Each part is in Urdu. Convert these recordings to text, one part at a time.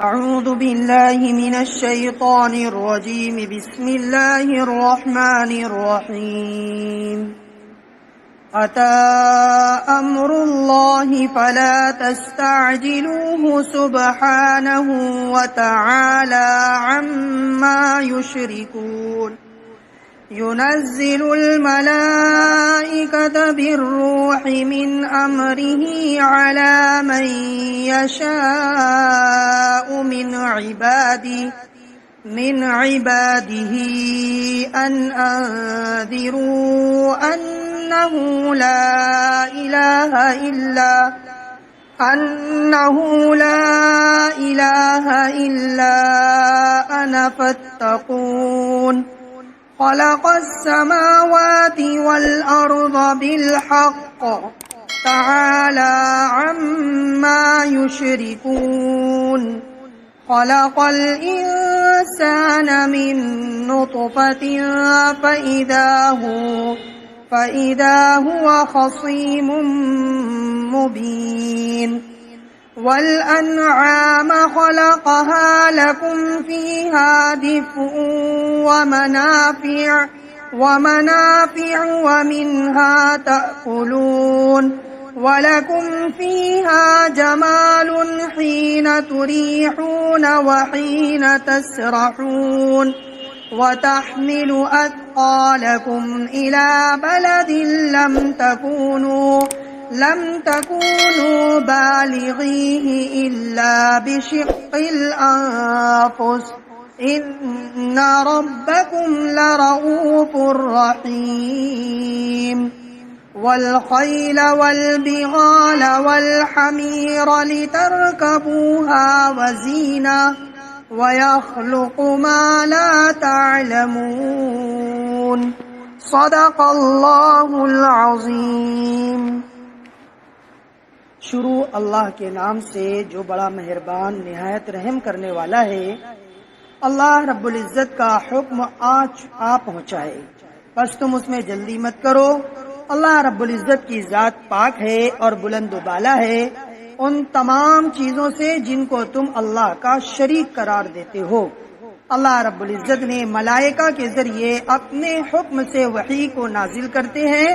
أعوذ بالله من الشيطان الرجيم. بسم الله الرحمن الرحيم. أتى أمر الله فلا تستعجلوه سبحانه وتعالى عما يشركون. ينزل الملائكة بالروح من أمره على من يشاء من عباده أن أنذروا أنه لا إله إلا أنا فاتقون. خلق السماوات والأرض بالحق تعالى عما يشركون. خلق الإنسان من نطفة فإذا هو خصيم مبين. والأنعام خلقها لكم فيها دفء ومنافع ومنها تأكلون. ولكم فيها جمال حين تريحون وحين تسرحون. وتحمل أثقالكم إلى بلد لم تكونوا بالغيه إلا بشق الأنفس إن ربكم لرؤوف رحيم. والخيل والبغال والحمير لتركبوها وزينة ويخلق ما لا تعلمون. صدق اللہ العظیم. شروع اللہ کے نام سے جو بڑا مہربان نہایت رحم کرنے والا ہے. اللہ رب العزت کا حکم آج آ پہنچا ہے، بس تم اس میں جلدی مت کرو. اللہ رب العزت کی ذات پاک ہے اور بلند و بالا ہے ان تمام چیزوں سے جن کو تم اللہ کا شریک قرار دیتے ہو. اللہ رب العزت نے ملائکہ کے ذریعے اپنے حکم سے وحی کو نازل کرتے ہیں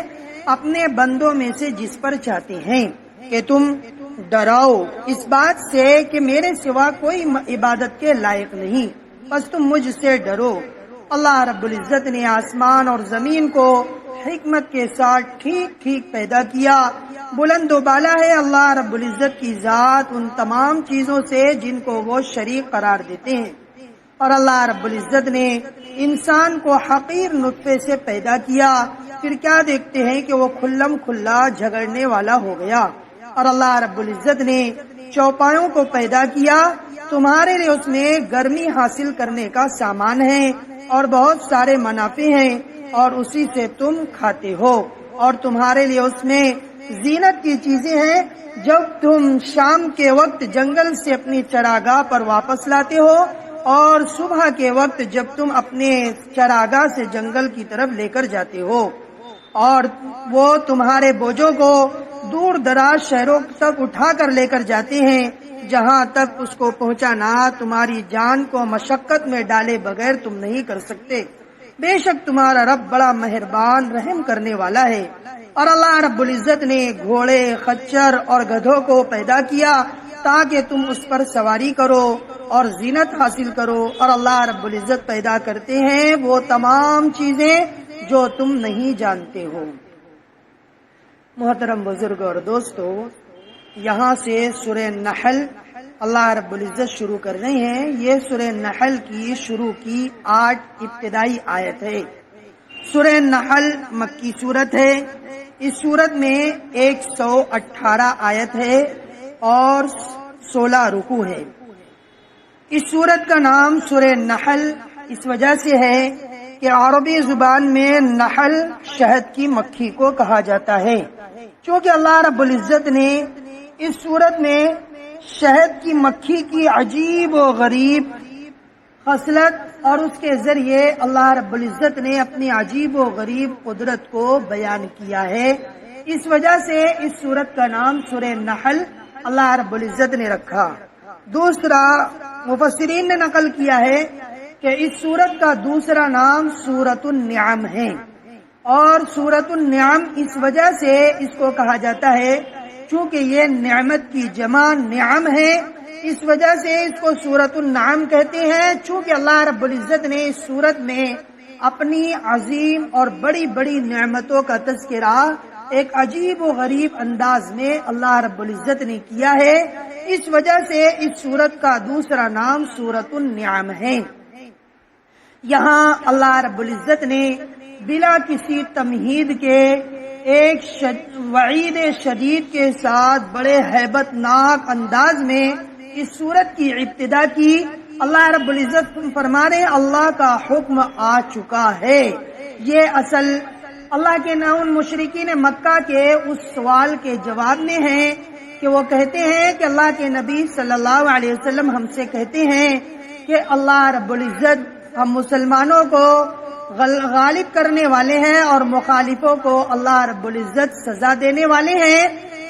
اپنے بندوں میں سے جس پر چاہتے ہیں کہ تم ڈراؤ اس بات سے کہ میرے سوا کوئی عبادت کے لائق نہیں، بس تم مجھ سے ڈرو. اللہ رب العزت نے آسمان اور زمین کو حکمت کے ساتھ ٹھیک پیدا کیا. بلند و بالا ہے اللہ رب العزت کی ذات ان تمام چیزوں سے جن کو وہ شریک قرار دیتے ہیں. اور اللہ رب العزت نے انسان کو حقیر نطفے سے پیدا کیا، پھر کیا دیکھتے ہیں کہ وہ کھلم کھلا جھگڑنے والا ہو گیا. اور اللہ رب العزت نے چوپایوں کو پیدا کیا، تمہارے لیے اس میں گرمی حاصل کرنے کا سامان ہے اور بہت سارے منافع ہیں اور اسی سے تم کھاتے ہو. اور تمہارے لیے اس میں زینت کی چیزیں ہیں. جب تم شام کے وقت جنگل سے اپنی چراگاہ پر واپس لاتے ہو اور صبح کے وقت جب تم اپنے چراگاہ سے جنگل کی طرف لے کر جاتے ہو، اور وہ تمہارے بوجھوں کو دور دراز شہروں تک اٹھا کر لے کر جاتے ہیں جہاں تک اس کو پہنچانا تمہاری جان کو مشقت میں ڈالے بغیر تم نہیں کر سکتے. بے شک تمہارا رب بڑا مہربان رحم کرنے والا ہے. اور اللہ رب العزت نے گھوڑے، خچر اور گدھوں کو پیدا کیا تاکہ تم اس پر سواری کرو اور زینت حاصل کرو. اور اللہ رب العزت پیدا کرتے ہیں وہ تمام چیزیں جو تم نہیں جانتے ہو. محترم بزرگ اور دوستو، یہاں سے سورہ نحل اللہ رب العزت شروع کر رہے ہیں. یہ سورہ نحل کی شروع کی 8 ابتدائی آیت ہے. سورہ نحل مکی سورت ہے. اس سورت میں 118 آیت ہے اور 16 رکوع ہے. اس سورت کا نام سورہ نحل اس وجہ سے ہے کہ عربی زبان میں نحل شہد کی مکھی کو کہا جاتا ہے. چونکہ اللہ رب العزت نے اس سورت میں شہد کی مکھی کی عجیب و غریب خصلت اور اس کے ذریعے اللہ رب العزت نے اپنی عجیب و غریب قدرت کو بیان کیا ہے. اس وجہ سے اس سورت کا نام سورہ نحل اللہ رب العزت نے رکھا. دوسرا مفسرین نے نقل کیا ہے کہ اس سورت کا دوسرا نام سورۃ النعم ہے، اور سورۃ النعم اس وجہ سے اس کو کہا جاتا ہے چونکہ یہ نعمت کی جمع نعم ہے، اس وجہ سے اس کو سورۃ النعم کہتے ہیں، چونکہ اللہ رب العزت نے اس سورت میں اپنی عظیم اور بڑی بڑی نعمتوں کا تذکرہ ایک عجیب و غریب انداز میں اللہ رب العزت نے کیا ہے، اس وجہ سے اس سورت کا دوسرا نام سورۃ النعم ہے۔ یہاں اللہ رب العزت نے بلا کسی تمہید کے ایک وعید شدید کے ساتھ بڑے ہیبت ناک انداز میں اس سورت کی ابتدا کی۔ اللہ رب العزت فرما رہے ہیں اللہ کا حکم آ چکا ہے۔ یہ اصل اللہ کے ان مشرکین مکہ کے اس سوال کے جواب میں ہے کہ وہ کہتے ہیں کہ اللہ کے نبی صلی اللہ علیہ وسلم ہم سے کہتے ہیں کہ اللہ رب العزت ہم مسلمانوں کو غالب کرنے والے ہیں اور مخالفوں کو اللہ رب العزت سزا دینے والے ہیں،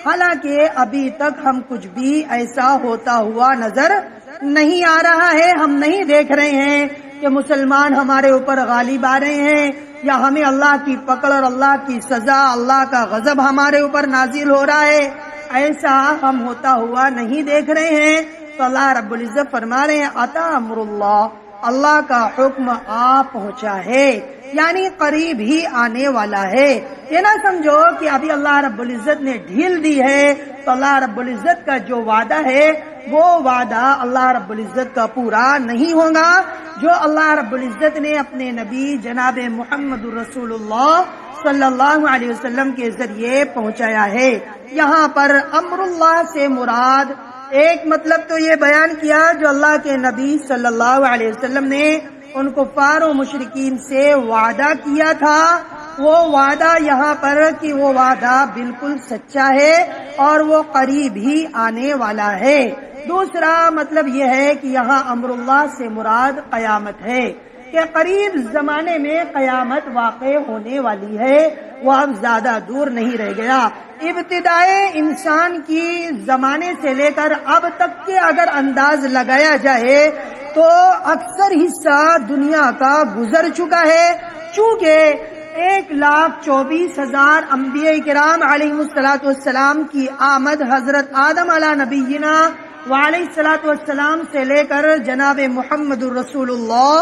حالانکہ ابھی تک ہم کچھ بھی ایسا ہوتا ہوا نظر نہیں آ رہا ہے، ہم نہیں دیکھ رہے ہیں کہ مسلمان ہمارے اوپر غالب آ رہے ہیں یا ہمیں اللہ کی پکڑ اور اللہ کی سزا، اللہ کا غضب ہمارے اوپر نازل ہو رہا ہے، ایسا ہم ہوتا ہوا نہیں دیکھ رہے ہیں۔ تو اللہ رب العزت فرما رہے ہیں اتا امر اللہ، اللہ کا حکم آ پہنچا ہے، یعنی قریب ہی آنے والا ہے۔ یہ نہ سمجھو کہ ابھی اللہ رب العزت نے ڈھیل دی ہے تو اللہ رب العزت کا جو وعدہ ہے وہ وعدہ اللہ رب العزت کا پورا نہیں ہوگا جو اللہ رب العزت نے اپنے نبی جناب محمد رسول اللہ صلی اللہ علیہ وسلم کے ذریعے پہنچایا ہے۔ یہاں پر امر اللہ سے مراد ایک مطلب تو یہ بیان کیا جو اللہ کے نبی صلی اللہ علیہ وسلم نے ان کفار و مشرکین سے وعدہ کیا تھا، وہ وعدہ یہاں پر کہ وہ وعدہ بالکل سچا ہے اور وہ قریب ہی آنے والا ہے۔ دوسرا مطلب یہ ہے کہ یہاں امر اللہ سے مراد قیامت ہے کہ قریب زمانے میں قیامت واقع ہونے والی ہے، وہ اب زیادہ دور نہیں رہ گیا۔ ابتدائے انسان کی زمانے سے لے کر اب تک کے اگر انداز لگایا جائے تو اکثر حصہ دنیا کا گزر چکا ہے، چونکہ 1,24,000 انبیاء کرام علیہ السلام کی آمد حضرت آدم علی نبینا وعلیہ الصلوۃ والسلام سے لے کر جناب محمد رسول اللہ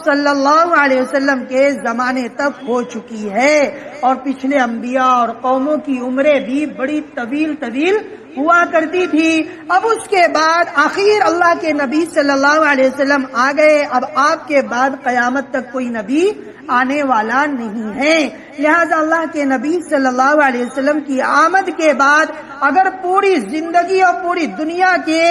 صلی اللہ علیہ وسلم کے زمانے تک ہو چکی ہے، اور پچھلے انبیاء اور قوموں کی عمریں بھی بڑی طویل ہوا کرتی تھی۔ اب اس کے بعد آخر اللہ کے نبی صلی اللہ علیہ وسلم آ گئے، اب آپ کے بعد قیامت تک کوئی نبی آنے والا نہیں ہے، لہذا اللہ کے نبی صلی اللہ علیہ وسلم کی آمد کے بعد اگر پوری زندگی اور پوری دنیا کے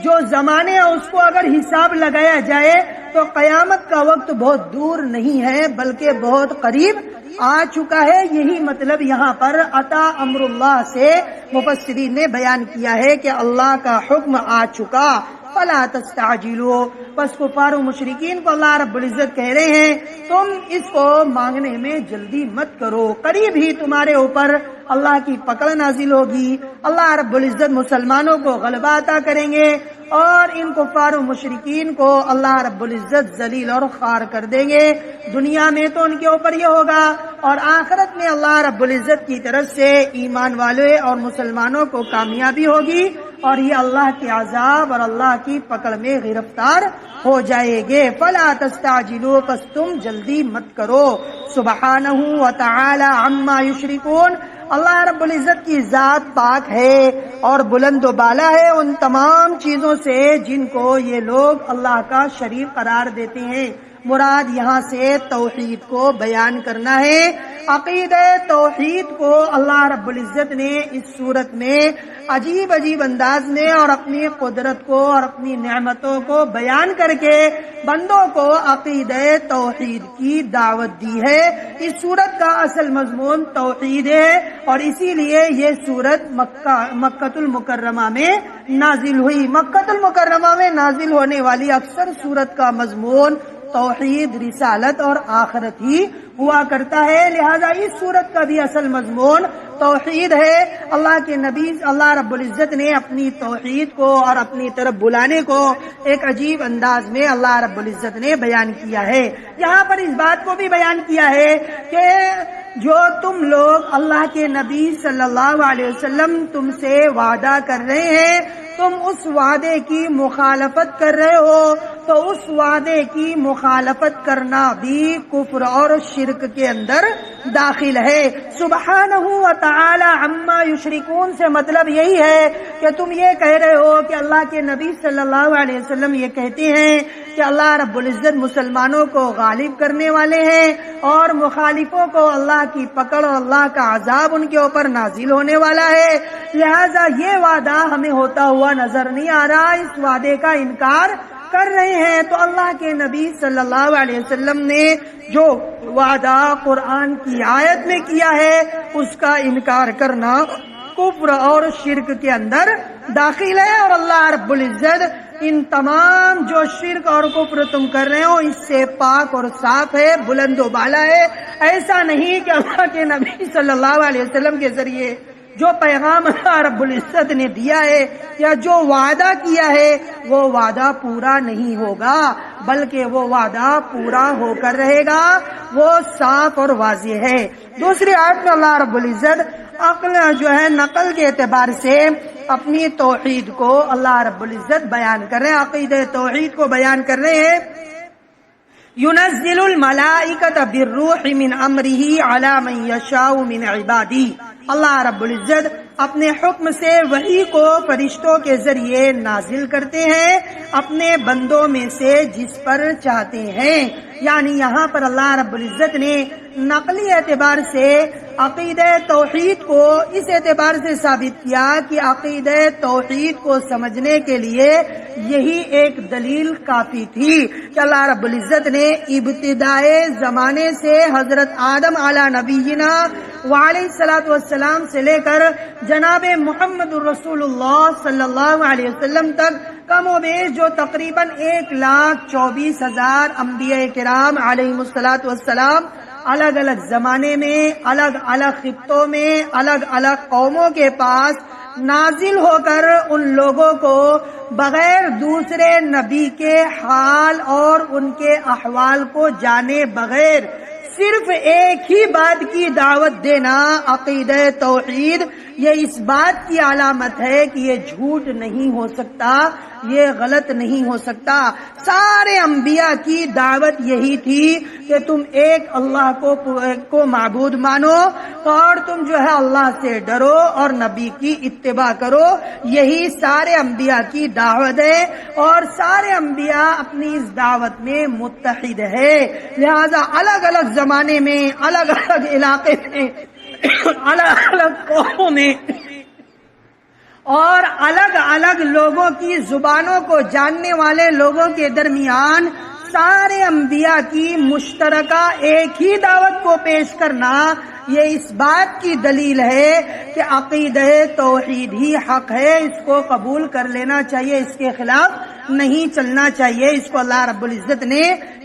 جو زمانے ہیں اس کو اگر حساب لگایا جائے تو قیامت کا وقت بہت دور نہیں ہے بلکہ بہت قریب آ چکا ہے۔ یہی مطلب یہاں پر عطا امر اللہ سے مفسرین نے بیان کیا ہے کہ اللہ کا حکم آ چکا، فلا تستعجلوا، بس کفار و مشرکین کو اللہ رب العزت کہہ رہے ہیں تم اس کو مانگنے میں جلدی مت کرو، قریب ہی تمہارے اوپر اللہ کی پکڑ نازل ہوگی، اللہ رب العزت مسلمانوں کو غلبہ عطا کریں گے اور ان کفار و مشرکین کو اللہ رب العزت ذلیل اور خوار کر دیں گے۔ دنیا میں تو ان کے اوپر یہ ہوگا اور آخرت میں اللہ رب العزت کی طرف سے ایمان والے اور مسلمانوں کو کامیابی ہوگی اور یہ اللہ کے عذاب اور اللہ کی پکڑ میں گرفتار ہو جائے گے۔ فلا تستعجلوا، پس تم جلدی مت کرو۔ سبحانہ وتعالی عما یشرکون، اللہ رب العزت کی ذات پاک ہے اور بلند و بالا ہے ان تمام چیزوں سے جن کو یہ لوگ اللہ کا شریک قرار دیتے ہیں۔ مراد یہاں سے توحید کو بیان کرنا ہے۔ عقیدہ توحید کو اللہ رب العزت نے اس صورت میں عجیب انداز میں اور اپنی قدرت کو اور اپنی نعمتوں کو بیان کر کے بندوں کو عقیدہ توحید کی دعوت دی ہے۔ اس صورت کا اصل مضمون توحید ہے اور اسی لیے یہ صورت مکہ المکرمہ میں نازل ہوئی۔ مکہ المکرمہ میں نازل ہونے والی اکثر صورت کا مضمون توحید، رسالت اور آخرت ہی ہوا کرتا ہے، لہذا اس صورت کا بھی اصل مضمون توحید ہے۔ اللہ کے نبی اللہ رب العزت نے اپنی توحید کو اور اپنی طرف بلانے کو ایک عجیب انداز میں اللہ رب العزت نے بیان کیا ہے۔ یہاں پر اس بات کو بھی بیان کیا ہے کہ جو تم لوگ اللہ کے نبی صلی اللہ علیہ وسلم تم سے وعدہ کر رہے ہیں، تم اس وعدے کی مخالفت کر رہے ہو، تو اس وعدے کی مخالفت کرنا بھی کفر اور شرک کے اندر داخل ہے۔ سبحانہ و تعالی عما یشرکون سے مطلب یہی ہے کہ تم یہ کہہ رہے ہو کہ اللہ کے نبی صلی اللہ علیہ وسلم یہ کہتے ہیں کہ اللہ رب العزت مسلمانوں کو غالب کرنے والے ہیں اور مخالفوں کو اللہ کی پکڑ اور اللہ کا عذاب ان کے اوپر نازل ہونے والا ہے، لہذا یہ وعدہ ہمیں ہوتا ہوا نظر نہیں آ رہا، اس وعدے کا انکار کر رہے ہیں۔ تو اللہ کے نبی صلی اللہ علیہ وسلم نے جو وعدہ قرآن کی آیت میں کیا ہے اس کا انکار کرنا کفر اور شرک کے اندر داخل ہے، اور اللہ رب العزت ان تمام جو شرک اور کفر تم کر رہے ہو اس سے پاک اور صاف ہے، بلند و بالا ہے۔ ایسا نہیں کہ اللہ کے نبی صلی اللہ علیہ وسلم کے ذریعے جو پیغام اللہ رب العزت نے دیا ہے یا جو وعدہ کیا ہے وہ وعدہ پورا نہیں ہوگا، بلکہ وہ وعدہ پورا ہو کر رہے گا، وہ صاف اور واضح ہے۔ دوسری آیت میں اللہ رب العزت عقل جو ہے نقل کے اعتبار سے اپنی توحید کو اللہ رب العزت بیان کر رہے ہیں، عقیدہ توحید کو بیان کر رہے ہیں۔ ينزل الملائکۃ بالروح من امرہ علی من یشاء من عبادہ، اللہ رب العزت اپنے حکم سے وحی کو فرشتوں کے ذریعے نازل کرتے ہیں اپنے بندوں میں سے جس پر چاہتے ہیں۔ یعنی یہاں پر اللہ رب العزت نے نقلی اعتبار سے عقیدہ توحید کو اس اعتبار سے ثابت کیا کہ عقیدہ توحید کو سمجھنے کے لیے یہی ایک دلیل کافی تھی کہ اللہ رب العزت نے ابتدائے زمانے سے حضرت آدم علی نبینا وعلیہ الصلوۃ والسلام سے لے کر جناب محمد رسول اللہ صلی اللہ علیہ وسلم تک کم و بیش جو تقریباً 1,24,000 انبیاء کرام علیہ الصلوۃ والسلام الگ الگ زمانے میں الگ الگ خطوں میں الگ الگ قوموں کے پاس نازل ہو کر ان لوگوں کو بغیر دوسرے نبی کے حال اور ان کے احوال کو جانے بغیر صرف ایک ہی بات کی دعوت دینا عقیدہ توحید، یہ اس بات کی علامت ہے کہ یہ جھوٹ نہیں ہو سکتا، یہ غلط نہیں ہو سکتا۔ سارے انبیاء کی دعوت یہی تھی کہ تم ایک اللہ کو معبود مانو اور تم جو ہے اللہ سے ڈرو اور نبی کی اتباع کرو، یہی سارے انبیاء کی دعوت ہے اور سارے انبیاء اپنی اس دعوت میں متحد ہے۔ لہذا الگ الگ زمانے میں الگ الگ علاقے میں الگ الگ قوموں میں اور الگ الگ لوگوں کی زبانوں کو جاننے والے لوگوں کے درمیان سارے انبیاء کی مشترکہ ایک ہی دعوت کو پیش کرنا یہ اس بات کی دلیل ہے کہ عقیدہ توحید ہی حق ہے، اس کو قبول کر لینا چاہیے، اس کے خلاف نہیں چلنا چاہیے۔ اس کو اللہ رب العزت نے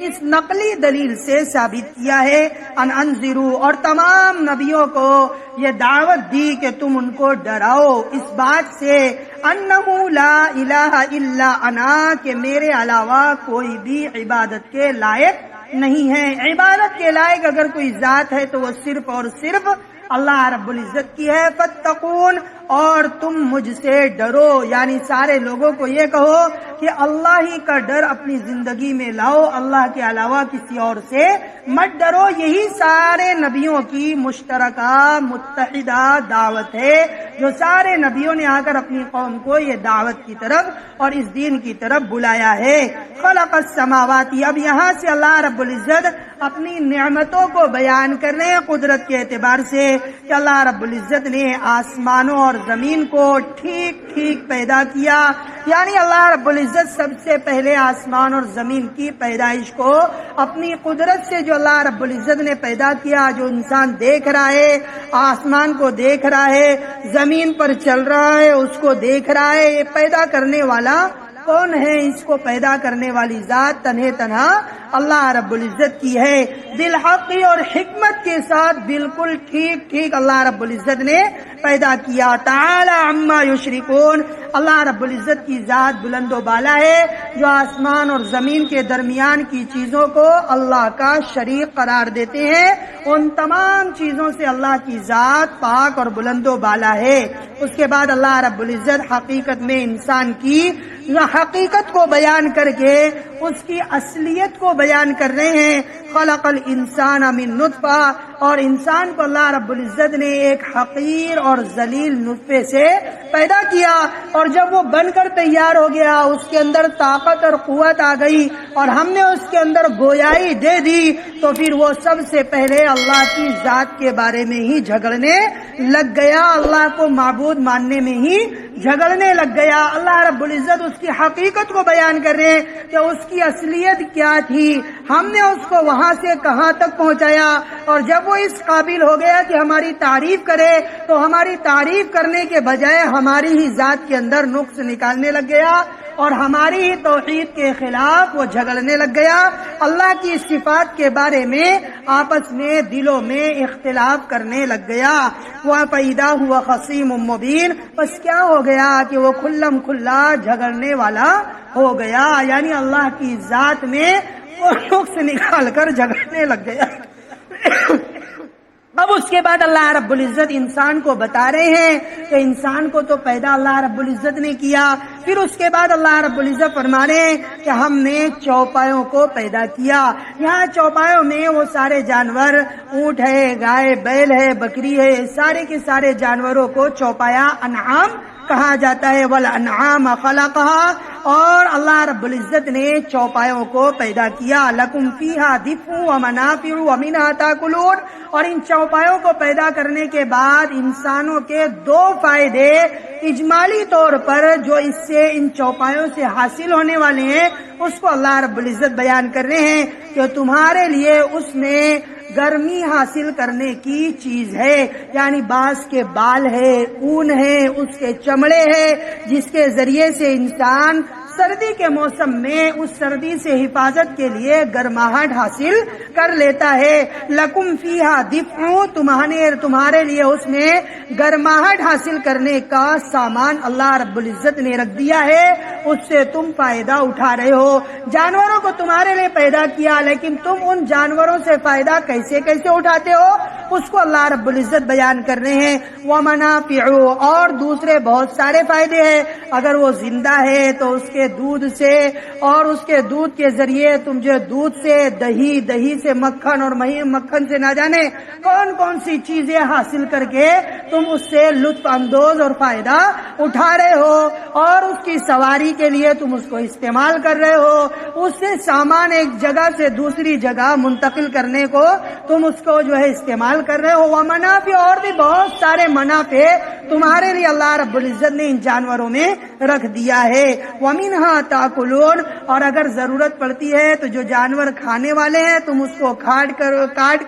اس نقلی دلیل سے ثابت کیا ہے۔ انذروا، اور تمام نبیوں کو یہ دعوت دی کہ تم ان کو ڈراؤ اس بات سے انہ لا الہ الا انا، کہ میرے علاوہ کوئی بھی عبادت کے لائق نہیں ہے۔ عبادت کے لائق اگر کوئی ذات ہے تو وہ صرف اور صرف اللہ رب العزت کی ہے۔ فاتقون، اور تم مجھ سے ڈرو، یعنی سارے لوگوں کو یہ کہو کہ اللہ ہی کا ڈر اپنی زندگی میں لاؤ، اللہ کے علاوہ کسی اور سے مت ڈرو۔ یہی سارے نبیوں کی مشترکہ متحدہ دعوت ہے جو سارے نبیوں نے آ کر اپنی قوم کو یہ دعوت کی طرف اور اس دین کی طرف بلایا ہے۔ خلق السماوات، اب یہاں سے اللہ رب العزت اپنی نعمتوں کو بیان کر رہے ہیں قدرت کے اعتبار سے کہ اللہ رب العزت نے آسمانوں اور زمین کو ٹھیک ٹھیک پیدا کیا، یعنی اللہ رب العزت سب سے پہلے آسمان اور زمین کی پیدائش کو اپنی قدرت سے جو اللہ رب العزت نے پیدا کیا، جو انسان دیکھ رہا ہے، آسمان کو دیکھ رہا ہے، زمین پر چل رہا ہے، اس کو دیکھ رہا ہے، یہ پیدا کرنے والا کون ہے اس کو پیدا کرنے والی ذات تنہے تنہا اللہ رب العزت کی ہے۔ بالحق اور حکمت کے ساتھ بالکل ٹھیک ٹھیک اللہ رب العزت نے پیدا کیا۔ تعالی عما یشرکون، اللہ رب العزت کی ذات بلند و بالا ہے جو آسمان اور زمین کے درمیان کی چیزوں کو اللہ کا شریک قرار دیتے ہیں۔ ان تمام چیزوں سے اللہ کی ذات پاک اور بلند و بالا ہے۔ اس کے بعد اللہ رب العزت حقیقت میں انسان کی حقیقت کو بیان کر کے اس کی اصلیت کو بیان کر رہے ہیں۔ خلق الانسان من نطفہ، اور انسان کو اللہ رب العزت نے ایک حقیر اور ذلیل نطفے سے پیدا کیا، اور جب وہ بن کر تیار ہو گیا اس کے اندر طاقت اور قوت آ گئی اور ہم نے اس کے اندر گویائی دے دی، تو پھر وہ سب سے پہلے اللہ کی ذات کے بارے میں ہی جھگڑنے لگ گیا، اللہ کو معبود ماننے میں ہی جھگڑنے لگ گیا۔ اللہ رب العزت اس کی حقیقت کو بیان کر رہے ہیں کہ اس کی اصلیت کیا تھی، ہم نے اس کو وہاں سے کہاں تک پہنچایا، اور جب وہ اس قابل ہو گیا کہ ہماری تعریف کرے تو ہماری تعریف کرنے کے بجائے ہماری ہی ذات کے اندر نقص نکالنے لگ گیا اور ہماری ہی توحید کے خلاف وہ جھگڑنے لگ گیا، اللہ کی صفات کے بارے میں آپس میں دلوں میں اختلاف کرنے لگ گیا۔ وَفَإِذَا هُوَ خَصِيمٌ مُّبِينٌ، بس کیا ہو گیا کہ وہ کھلم کھلا جھگڑنے والا ہو گیا، یعنی اللہ کی ذات میں وہ نقص نکال کر جھگڑنے لگ گیا۔ اب اس کے بعد اللہ رب العزت انسان کو بتا رہے ہیں کہ انسان کو تو پیدا اللہ رب العزت نے کیا، پھر اس کے بعد اللہ رب العزت فرما رہے ہیں کہ ہم نے چوپایوں کو پیدا کیا۔ یہاں چوپایوں میں وہ سارے جانور، اونٹ ہے، گائے، بیل ہے، بکری ہے، سارے کے سارے جانوروں کو چوپایا انعام کہا جاتا ہے۔ والانعام خلقها، اور اللہ رب العزت نے چوپایوں کو پیدا کیا۔ لکم فیہا دفء ومنافع ومنھا تاکلون، اور ان چوپایوں کو پیدا کرنے کے بعد انسانوں کے دو فائدے اجمالی طور پر جو اس سے ان چوپایوں سے حاصل ہونے والے ہیں اس کو اللہ رب العزت بیان کر رہے ہیں کہ تمہارے لیے اس میں گرمی حاصل کرنے کی چیز ہے، یعنی بانس کے بال ہے، اون ہے، اس کے چمڑے ہے، جس کے ذریعے سے انسان سردی کے موسم میں اس سردی سے حفاظت کے لیے گرماہٹ حاصل کر لیتا ہے۔ لکم فیہا دفء، تمہارے لیے اس میں گرماہٹ حاصل کرنے کا سامان اللہ رب العزت نے رکھ دیا ہے، اس سے تم فائدہ اٹھا رہے ہو۔ جانوروں کو تمہارے لیے پیدا کیا، لیکن تم ان جانوروں سے فائدہ کیسے کیسے اٹھاتے ہو اس کو اللہ رب العزت بیان کر رہے ہیں۔ ومنافع، اور دوسرے بہت سارے فائدے ہیں، اگر وہ زندہ ہے تو اس کے دودھ سے اور اس کے دودھ کے ذریعے تم جو دودھ سے دہی، دہی سے مکھن، اور مکھن سے نہ جانے کون کون سی چیزیں حاصل کر کے تم اس سے لطف اندوز اور فائدہ اٹھا رہے ہو، اور اس کی سواری کے لیے تم اس کو استعمال کر رہے ہو، اس سے سامان ایک جگہ سے دوسری جگہ منتقل کرنے کو تم اس کو جو ہے استعمال کر رہے ہو۔ ومنافع، اور بھی بہت سارے منافع تمہارے لیے اللہ رب العزت نے ان جانوروں میں رکھ دیا ہے۔ ومنھا تاکلون، اور اگر ضرورت پڑتی ہے تو جو جانور کھانے والے ہیں تم اس کو کاٹ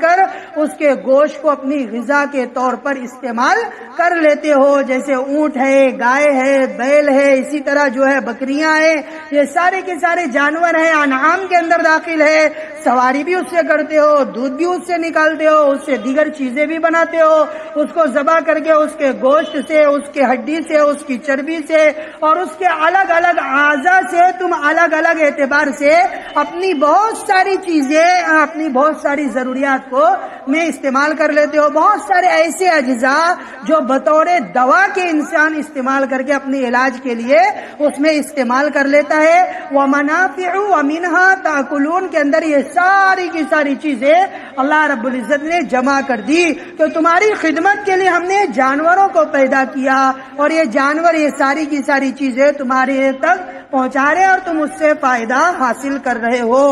کر اس کے گوشت کو اپنی غذا کے طور پر استعمال کر لیتے ہو، جیسے اونٹ ہے، گائے ہے، بیل ہے، اسی طرح جو ہے بکریاں ہیں، یہ سارے کے سارے جانور ہیں، انعام کے اندر داخل ہے۔ سواری بھی اس سے کرتے ہو، دودھ بھی اس سے نکالتے ہو، اس سے دیگر چیزیں بھی بناتے ہو، اس کو ذبح کر کے اس کے گوشت سے، اس کے ہڈی سے، اس کی چربی سے اور اس کے الگ الگ اعضاء سے تم الگ الگ اعتبار سے اپنی بہت ساری چیزیں، اپنی بہت ساری ضروریات کو میں استعمال کر لیتے ہو۔ بہت سارے ایسے اجزاء جو بطور دوا کے انسان استعمال کر کے اپنے علاج کے لیے اس میں استعمال کر لیتا ہے۔ ومنافع ومنھا تاکلون کے اندر یہ ساری کی ساری چیزیں اللہ رب العزت نے جمع کر دی، تو تمہاری خدمت کے لیے ہم نے جانوروں کو پیدا کیا، اور یہ جانور یہ ساری کی ساری چیزیں تمہارے تک پہنچا رہے اور تم اس سے فائدہ حاصل کر رہے ہو۔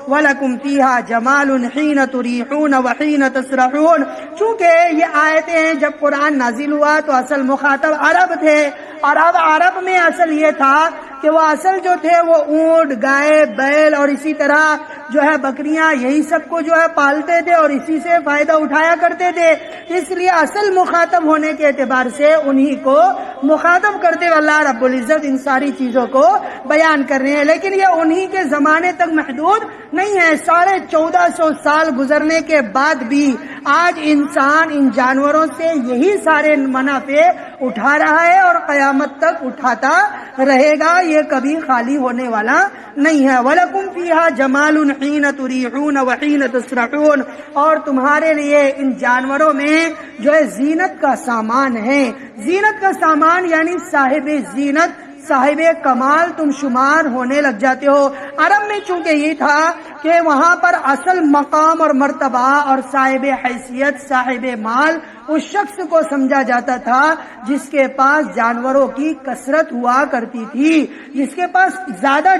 وَلَكُمْ فِيهَا جَمَالٌ حِينَ تُرِيحُونَ وَحِينَ تَسْرَحُونَ، چونکہ یہ آیتیں جب قرآن نازل ہوا تو اصل مخاطب عرب تھے، اور اب عرب میں اصل یہ تھا کہ وہ اصل جو تھے وہ اونٹ، گائے، بیل اور اسی طرح جو ہے بکریاں، یہی سب کو جو ہے پالتے تھے اور اسی سے فائدہ اٹھایا کرتے تھے. اس لیے اصل مخاطب ہونے کے اعتبار سے انہی کو مخاطب کرتے ہوئے اللہ رب العزت ان ساری چیزوں کو بیان کر رہے ہیں. لیکن یہ انہی کے زمانے تک محدود نہیں ہے. 1450 سال گزرنے کے بعد بھی آج انسان ان جانوروں سے یہی سارے منافع اٹھا رہا ہے اور قیامت تک اٹھاتا رہے گا. یہ کبھی خالی ہونے والا نہیں ہے. وَلَكُمْ فِيهَا جَمَالٌ حِينَ تُرِيحُونَ وَحِينَ تَسْرَحُونَ. اور تمہارے لیے ان جانوروں میں جو ہے زینت کا سامان ہے. زینت کا سامان یعنی صاحب زینت، صاحب کمال تم شمار ہونے لگ جاتے ہو. عرب میں چونکہ یہ تھا کہ وہاں پر اصل مقام اور مرتبہ اور صاحب حیثیت، صاحب مال اس شخص کو سمجھا جاتا تھا جس کے پاس جانوروں کی کثرت ہوا کرتی تھی. جس کے پاس زیادہ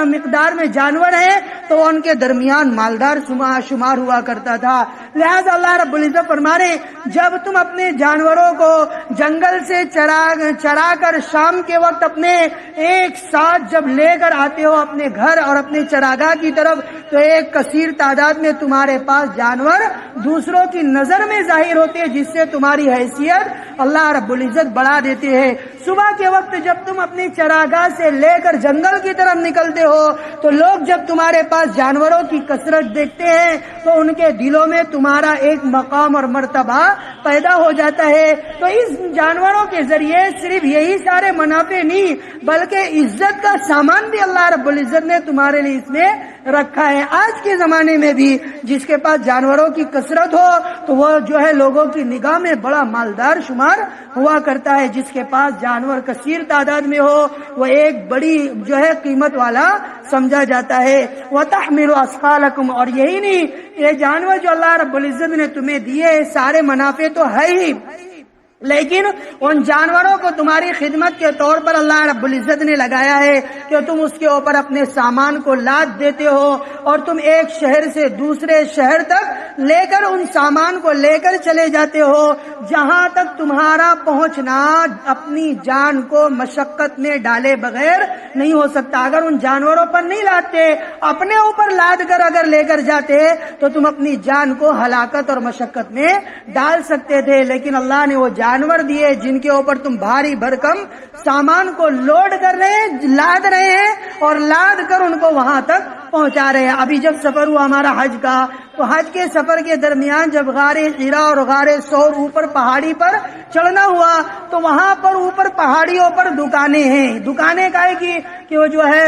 مقدار میں جانور ہیں تو ان کے درمیان مالدار شمار ہوا کرتا تھا. لہذا اللہ رب العزت فرما رہے جب تم اپنے جانوروں کو جنگل سے چرا کر شام کے وقت اپنے ایک ساتھ جب لے کر آتے ہو اپنے گھر اور اپنے چراگاہ کی طرف، تو ایک کثیر تعداد میں تمہارے پاس جانور دوسروں کی نظر میں ظاہر ہوتے ہیں جس سے تمہاری حیثیت اللہ رب العزت بڑھا دیتے ہیں. صبح کے وقت جب تم اپنی چراگاہ سے لے کر جنگل کی طرف نکلتے ہو تو لوگ جب تمہارے پاس جانوروں کی کثرت دیکھتے ہیں تو ان کے دلوں میں تمہارا ایک مقام اور مرتبہ پیدا ہو جاتا ہے. تو اس جانوروں کے ذریعے صرف یہی سارے منافع نہیں بلکہ عزت کا سامان بھی اللہ رب العزت نے تمہارے لیے اس میں رکھا ہے. آج کے زمانے میں بھی جس کے پاس جانوروں کی کثرت ہو تو وہ جو ہے لوگوں کی نگاہ میں بڑا مالدار شمار ہوا کرتا ہے. جس کے پاس جانور کثیر تعداد میں ہو وہ ایک بڑی جو ہے قیمت والا سمجھا جاتا ہے. وَتَحْمِلُ أَثْقَالَكُمْ. اور یہی نہیں، یہ جانور جو اللہ رب العزت نے تمہیں دیے سارے منافع تو ہے ہی، لیکن ان جانوروں کو تمہاری خدمت کے طور پر اللہ رب العزت نے لگایا ہے کہ تم اس کے اوپر اپنے سامان کو لاد دیتے ہو اور تم ایک شہر سے دوسرے شہر تک لے کر ان سامان کو لے کر چلے جاتے ہو جہاں تک تمہارا پہنچنا اپنی جان کو مشقت میں ڈالے بغیر نہیں ہو سکتا. اگر ان جانوروں پر نہیں لاتے، اپنے اوپر لاد کر اگر لے کر جاتے تو تم اپنی جان کو ہلاکت اور مشقت میں ڈال سکتے تھے. لیکن اللہ نے وہ جانور دیے جن کے اوپر تم بھاری بھرکم سامان کو لوڈ کر رہے ہیں، لاد رہے ہیں اور لاد کر ان کو وہاں تک پہنچا رہے ہیں. ابھی جب سفر ہوا ہمارا حج کا تو حج کے سفر کے درمیان جب غار حرا اور غار ثور اوپر پہاڑی پر چڑھنا ہوا تو وہاں پر اوپر پہاڑیوں پر دکانیں ہیں. دکانیں کائے کی کہ وہ جو ہے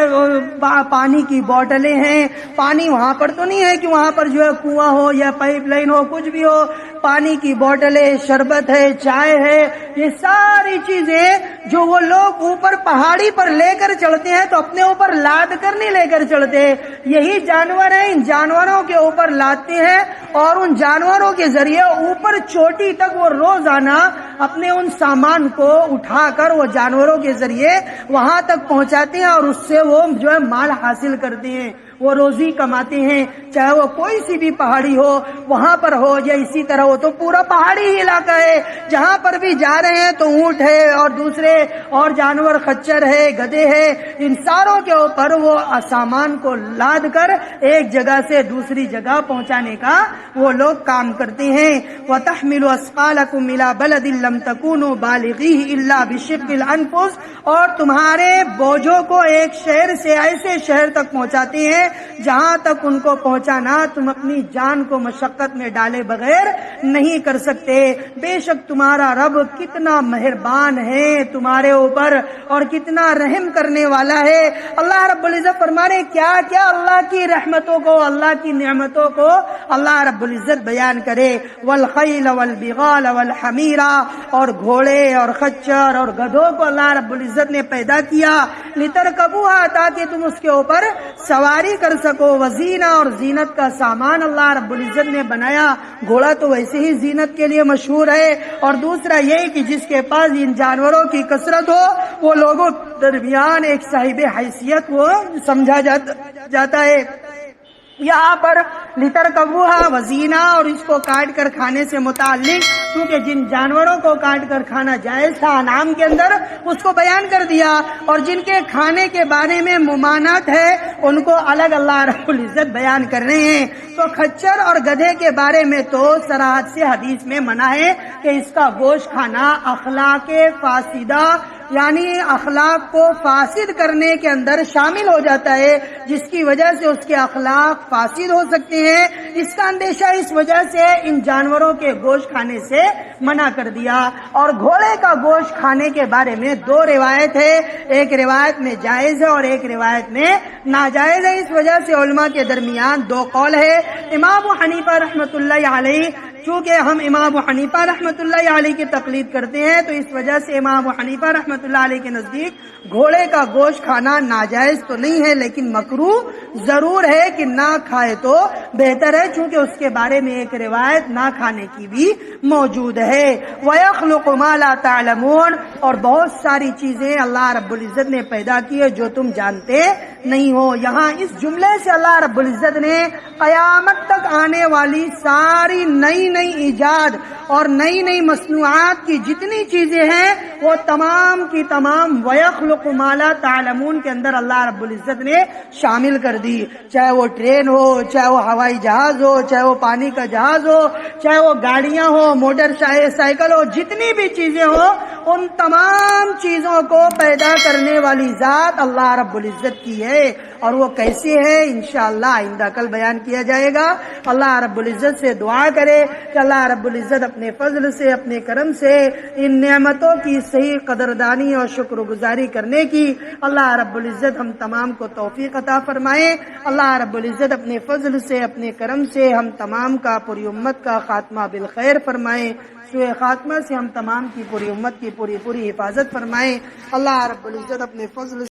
پانی کی بوتلیں ہیں. پانی وہاں پر تو نہیں ہے کہ وہاں پر جو ہے کنواں ہو یا پائپ لائن ہو، کچھ بھی ہو. پانی کی بوتلیں، شربت ہے، چائے ہے، یہ ساری چیزیں جو وہ لوگ اوپر پہاڑی پر لے کر چڑھتے ہیں تو اپنے اوپر لاد کر نہیں لے کر چڑھتے. یہی جانور ہیں، ان جانوروں کے اوپر لاتے ہیں اور ان جانوروں کے ذریعے اوپر چوٹی تک وہ روزانہ اپنے ان سامان کو اٹھا کر وہ جانوروں کے ذریعے وہاں تک پہنچاتے ہیں اور اس سے وہ جو ہے مال حاصل کرتے ہیں، وہ روزی کماتے ہیں. چاہے وہ کوئی سی بھی پہاڑی ہو، وہاں پر ہو یا اسی طرح ہو، تو پورا پہاڑی ہی علاقہ ہے. جہاں پر بھی جا رہے ہیں تو اونٹ ہے اور دوسرے اور جانور، خچر ہے، گدھے ہے، ان ساروں کے اوپر وہ سامان کو لاد کر ایک جگہ سے دوسری جگہ پہنچانے کا وہ لوگ کام کرتے ہیں. وَتَحْمِلُ أَثْقَالَكُمْ إِلَى بَلَدٍ لَمْ تَكُونُوا بَالِغِيهِ إِلَّا بِشِقِّ الْأَنفُسِ. اور تمہارے بوجھوں کو ایک شہر سے ایسے شہر تک پہنچاتے ہیں جہاں تک ان کو پہنچانا تم اپنی جان کو مشقت میں ڈالے بغیر نہیں کر سکتے. بے شک تمہارا رب کتنا مہربان ہے تمہارے اوپر اور کتنا رحم کرنے والا ہے. اللہ رب العزت فرمانے کیا کیا اللہ کی رحمتوں کو، اللہ کی نعمتوں کو اللہ رب العزت بیان کرے. والخیل والبغال والحمیرہ. اور گھوڑے اور خچر اور گدھوں کو اللہ رب العزت نے پیدا کیا. لترکبوها، تاکہ تم اس کے اوپر سواری کر سکو. وزینہ، اور زینت کا سامان اللہ رب العزت نے بنایا. گھوڑا تو ویسے ہی زینت کے لیے مشہور ہے، اور دوسرا یہ کہ جس کے پاس ان جانوروں کی کثرت ہو وہ لوگوں درمیان ایک صاحب حیثیت وہ سمجھا جاتا ہے. یہاں پر لترکبوها وزینہ اور اس کو کاٹ کر کھانے سے متعلق کیونکہ جن جانوروں کو کاٹ کر کھانا جائز تھا انعام کے اندر اس کو بیان کر دیا، اور جن کے کھانے کے بارے میں ممانعت ہے ان کو الگ اللہ رب العزت بیان کر رہے ہیں۔ تو خچر اور گدھے کے بارے میں تو صراحت سے حدیث میں منع ہے کہ اس کا گوشت کھانا اخلاق فاسدہ یعنی اخلاق کو فاسد کرنے کے اندر شامل ہو جاتا ہے، جس کی وجہ سے اس کے اخلاق فاسد ہو سکتے ہیں۔ اس کا اندیشہ اس وجہ سے ان جانوروں کے گوشت کھانے سے منع کر دیا۔ اور گھوڑے کا گوشت کھانے کے بارے میں دو روایت ہے، ایک روایت میں جائز ہے اور ایک روایت میں ناجائز ہے۔ اس وجہ سے علماء کے درمیان دو قول ہے۔ امام حنیفہ رحمۃ اللہ علیہ، چونکہ ہم امام حنیفہ رحمۃ اللہ علیہ کی تقلید کرتے ہیں تو اس وجہ سے امام حنیفہ رحمۃ اللہ علیہ کے نزدیک گھوڑے کا گوشت کھانا ناجائز تو نہیں ہے لیکن مکروہ ضرور ہے کہ نہ کھائے تو بہتر ہے، چونکہ اس کے بارے میں ایک روایت نہ کھانے کی بھی موجود ہے۔ وَيَخْلُقُ مَا لَا تَعْلَمُونَ، اور بہت ساری چیزیں اللہ رب العزت نے پیدا کی ہے جو تم جانتے نہیں ہو۔ یہاں اس جملے سے اللہ رب العزت نے قیامت تک آنے والی ساری نئی ایجاد اور نئی مصنوعات کی جتنی چیزیں ہیں وہ تمام کی تمام وَيَخْلُقُ مَا لَا تَعْلَمُونَ کے اندر اللہ رب العزت نے شامل کر دی، چاہے وہ ٹرین ہو، چاہے وہ ہوائی جہاز ہو، چاہے وہ پانی کا جہاز ہو، چاہے وہ گاڑیاں ہو، موٹر سائیکل ہو، جتنی بھی چیزیں ہو ان تمام چیزوں کو پیدا کرنے والی ذات اللہ رب العزت کی ہے، اور وہ کیسے ہے انشاءاللہ آئندہ کل بیان کیا جائے گا۔ اللہ رب العزت سے دعا کرے کہ اللہ رب العزت اپنے فضل سے اپنے کرم سے ان نعمتوں کی صحیح قدردانی اور شکر گزاری کرنے کی اللہ رب العزت ہم تمام کو توفیق عطا فرمائے۔ اللہ رب العزت اپنے فضل سے اپنے کرم سے ہم تمام کا پوری امت کا خاتمہ بالخیر فرمائے، سوء خاتمہ سے ہم تمام کی پوری امت کی پوری حفاظت فرمائے۔ اللہ رب العزت اپنے فضل